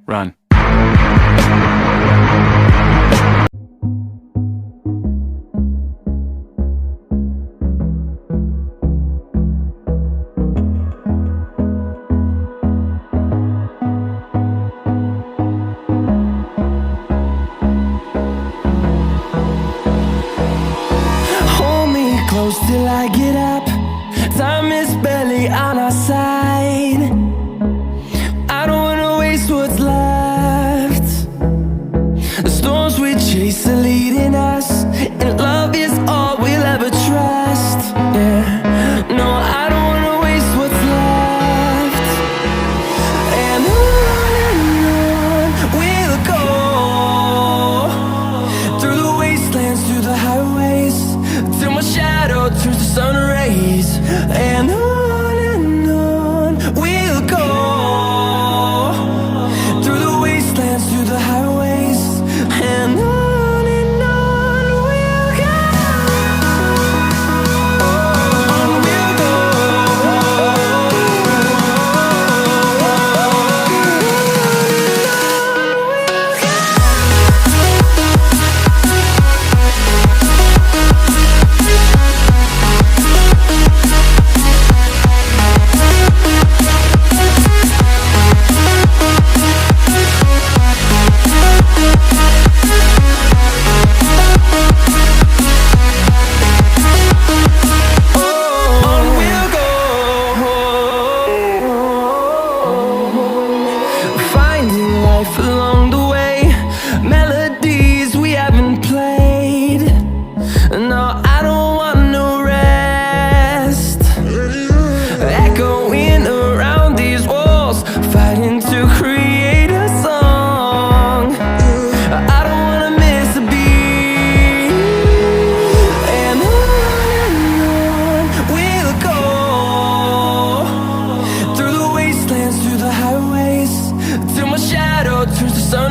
Run. Hold me close till I get up. Time is barely on our side. I don't wanna waste what's left. The storms we chase are leading us, and love is all we'll ever trust. Yeah, no, I don't wanna waste what's left. And on we'll go, through the wastelands, through the highways, till my shadow turns to sun rays. And on we'll go, through the wastelands, through the highways, and on we'll go. On we'll go. Finding life along the way, melodies we haven't played. No, I don't want no rest. Echoing around these walls, fighting to create a song. I don't wanna miss a beat. And on we'll go, through the wastelands, through the highways, till my shadow turns to sun